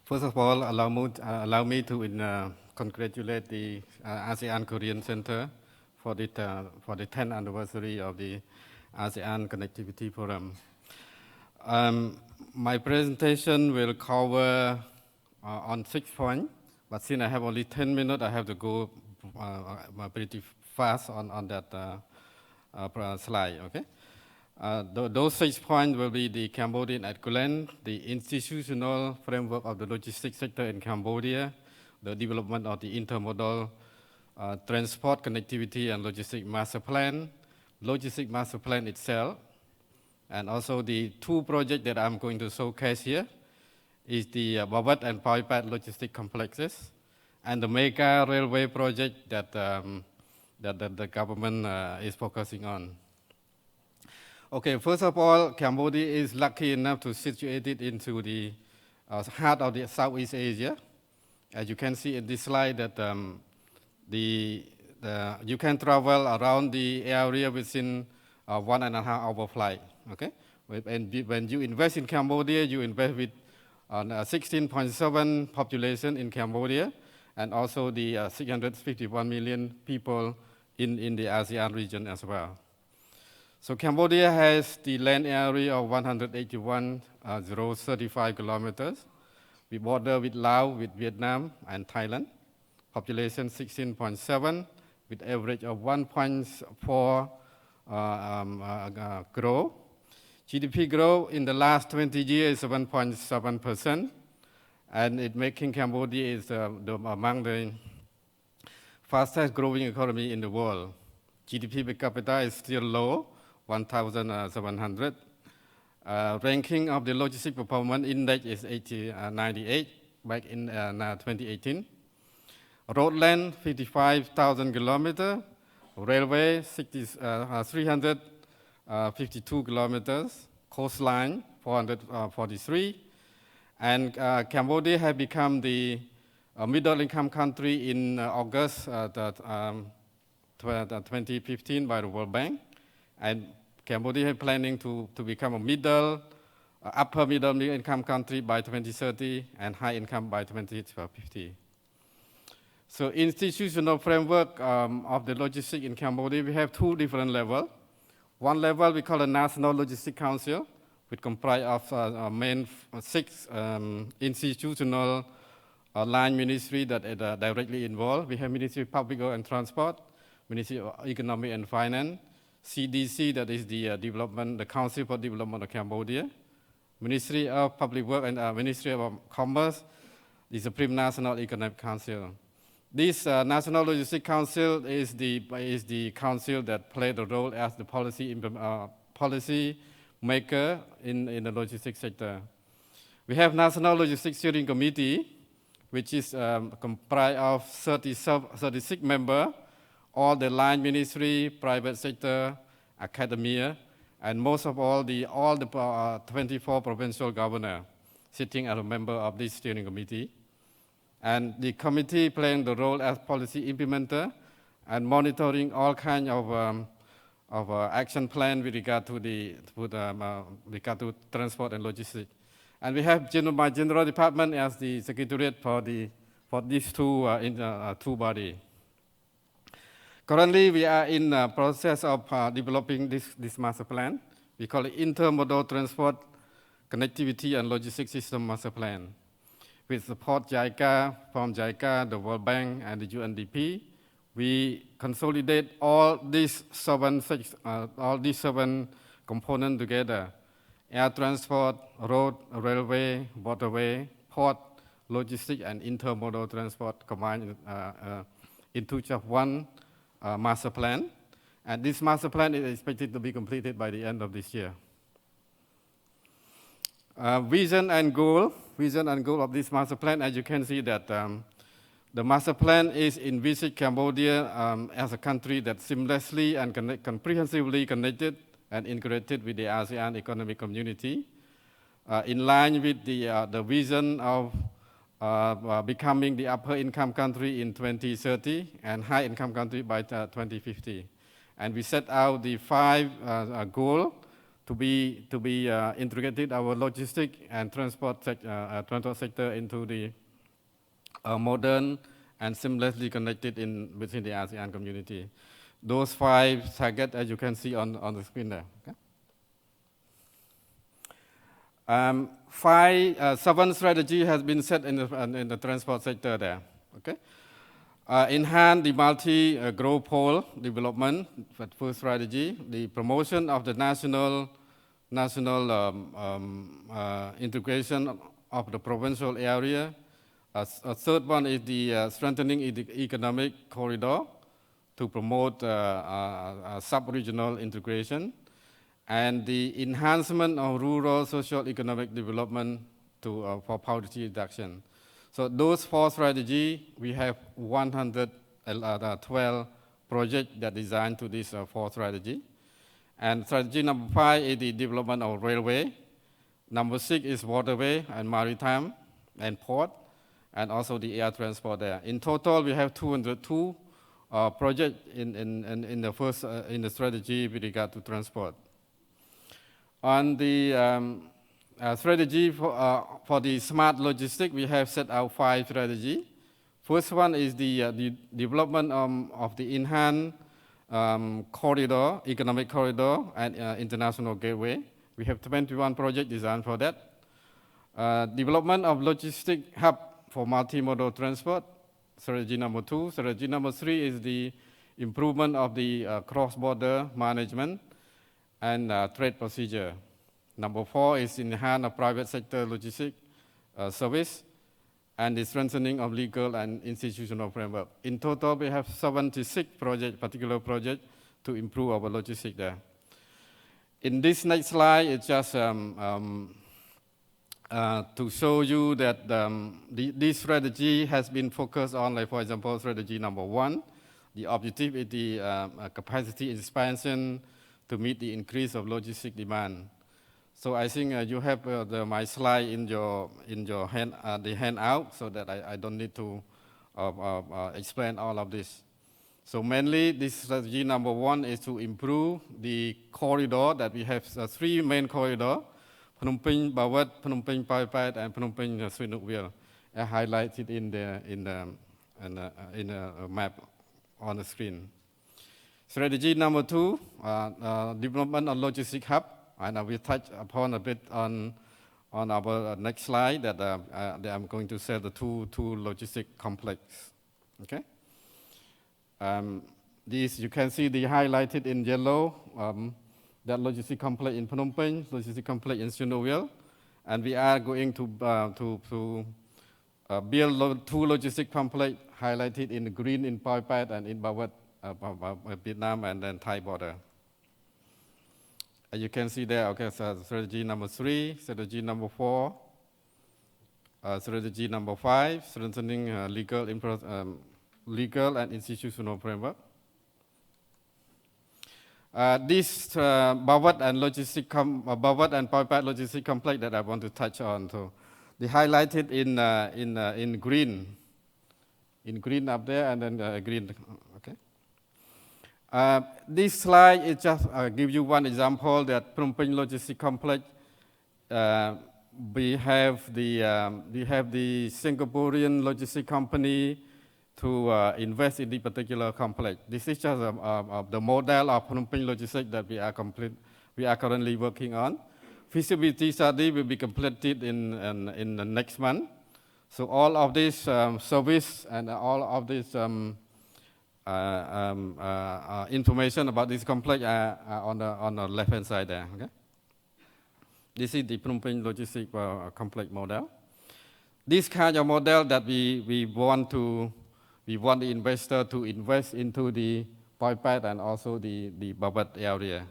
First of all, allow me to congratulate the ASEAN Korean Center for the 10th anniversary of the ASEAN Connectivity Forum. My presentation will cover on 6 points, but since I have only 10 minutes, I have to go pretty fast on that slide, okay? Those 6 points will be the Cambodian at glance, the institutional framework of the logistics sector in Cambodia, the development of the intermodal transport connectivity and logistic master plan, logistic master plan itself, and also the 2 projects that I'm going to showcase here is the Bawat and Poipat logistic complexes and the mega railway project that the government is focusing on. Okay, first of all, Cambodia is lucky enough to situate it into the heart of the Southeast Asia. As you can see in this slide, that you can travel around the area within 1.5 hour flight. Okay, and when you invest in Cambodia, you invest with 16.7 population in Cambodia, and also the 651 million people in the ASEAN region as well. So Cambodia has the land area of 181,035 kilometers. We border with Laos, with Vietnam, and Thailand. Population 16.7, with average of 1.4 growth. GDP growth in the last 20 years is 7.7%, and it making Cambodia is among the fastest growing economy in the world. GDP per capita is still low, 1,700. Ranking of the Logistic Performance Index is 98 back in 2018. Road length 55,000 kilometers. Railway 352 kilometers. Coastline 443. And Cambodia has become the middle income country in August 2015 by the World Bank. And Cambodia is planning to become a upper middle income country by 2030 and high income by 2050. So institutional framework of the logistics in Cambodia, we have 2 different levels. One level we call the National Logistics Council, which comprises of main 6 institutional line ministry that are directly involved. We have Ministry of Public Works and Transport, Ministry of Economy and Finance, CDC, that is the Council for Development of Cambodia, Ministry of Public Works and Ministry of Commerce, the Supreme National Economic Council. This National Logistics Council is the council that plays the role as the policy maker in the logistics sector. We have National Logistics Steering Committee, which is comprised of 36 members, all the line ministry, private sector, academia, and most of all the 24 provincial governors sitting as a member of this steering committee. And the committee playing the role as policy implementer and monitoring all kinds of action plan with regard to transport and logistics. And we have my general department as the secretariat for these two bodies. Currently, we are in the process of developing this master plan. We call it Intermodal Transport Connectivity and Logistics System Master Plan. With support from JICA, the World Bank, and the UNDP, we consolidate all these 7 components together: air transport, road, railway, waterway, port, logistics, and intermodal transport combined into just one master plan, and this master plan is expected to be completed by the end of this year. Vision and goal of this master plan, as you can see that the master plan is envisaged Cambodia as a country that seamlessly and comprehensively connected and integrated with the ASEAN economic community, in line with the vision of becoming the upper income country in 2030 and high income country by 2050. And we set out the 5 goals to be integrated our logistic and transport sector into the modern and seamlessly connected within the ASEAN community. Those 5 targets, as you can see on the screen there. Okay? 7 strategy has been set in the transport sector there. Okay? Enhance the multi-growth pole development, first strategy, the promotion of the national integration of the provincial area. A third one is the strengthening the economic corridor to promote sub-regional integration, and the enhancement of rural social economic development for poverty reduction. So those 4 strategies, we have 112 projects that designed to this 4 strategy. And strategy number 5 is the development of railway. Number 6 is waterway and maritime and port, and also the air transport there. In total, we have 202 projects in the strategy with regard to transport. On the strategy for the smart logistics, we have set out 5 strategies. First one is the development of the enhanced corridor, economic corridor, and international gateway. We have 21 projects designed for that. Development of logistic hub for multimodal transport, strategy number 2. Strategy number 3 is the improvement of the cross-border management and trade procedure. Number 4 is enhance of private sector logistic service and the strengthening of legal and institutional framework. In total, we have 76 particular projects to improve our logistics there. In this next slide, it's just to show you that this strategy has been focused on, like for example, strategy number 1. The objective is the capacity expansion to meet the increase of logistic demand. So I think you have my slide in your handout, so that I don't need to explain all of this. So mainly, this strategy number 1 is to improve the corridor that we have 3 main corridors: Phnom Penh, Bawat, Phnom Penh, Pai Pat, and Phnom Penh, Sihanouk Vale, highlighted in the map on the screen. Strategy number 2, development of logistic hub, and I will touch upon a bit on our next slide that I'm going to say the two logistic complex. Okay. These you can see the highlighted in yellow. That logistic complex in Phnom Penh, logistic complex in Sihanouk Vale, and we are going to build 2 logistic complex highlighted in green in Pai Pat and in Bawat, Vietnam, and then Thai border. As you can see there, okay, so strategy number 3, strategy number 4, strategy number 5, strengthening legal and institutional framework. This Bawat and Bawat and Pai Pat logistic complex that I want to touch on. So they highlighted in green up there, and then green. Okay. This slide is just give you one example that Phnom Penh logistic complex. We have the Singaporean logistic company to invest in the particular complex. This is just the model of Phnom Penh logistics that we are currently working on. Feasibility study will be completed in the next month. So all of this service and all of this information about this complex are on the left-hand side there. Okay? This is the Phnom Penh logistic complex model. This kind of model that we want the investor to invest into the Pai Pat and also the Bawat area.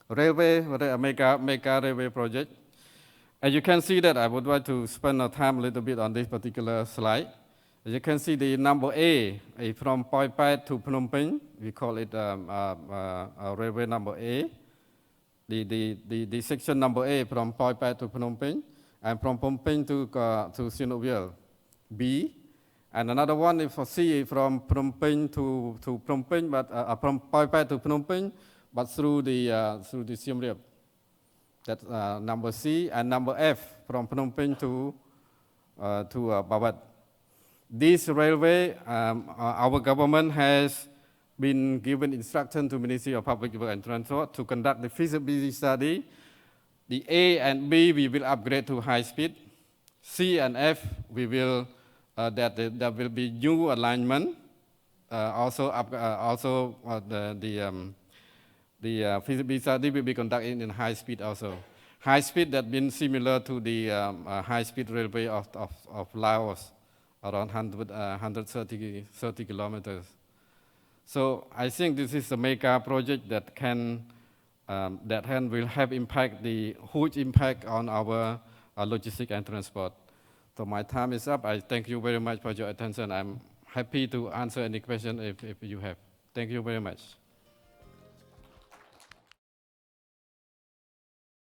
Railway, mega railway project. As you can see that I would like to spend time a little bit on this particular slide. As you can see the number A from Pai Pat to Phnom Penh, we call it railway number A. The section number A from Pai Pat to Phnom Penh, and from Phnom Penh to Sihanouk Vale, B. And another one is for C from Phnom Penh to Phnom Penh, but from Pai Pat to Phnom Penh, but through the Siem Reap. That's number C, and number F from Phnom Penh to Babat. This railway, our government has been given instruction to Ministry of Public Works and Transport to conduct the feasibility study. The A and B we will upgrade to high speed. C and F we will there will be new alignment. The feasibility study will be conducted in high speed also. High speed that been similar to the high speed railway of Laos, around 130 kilometers. So I think this is a mega project that will have huge impact on our logistics and transport. So my time is up. I thank you very much for your attention. I'm happy to answer any question if you have. Thank you very much.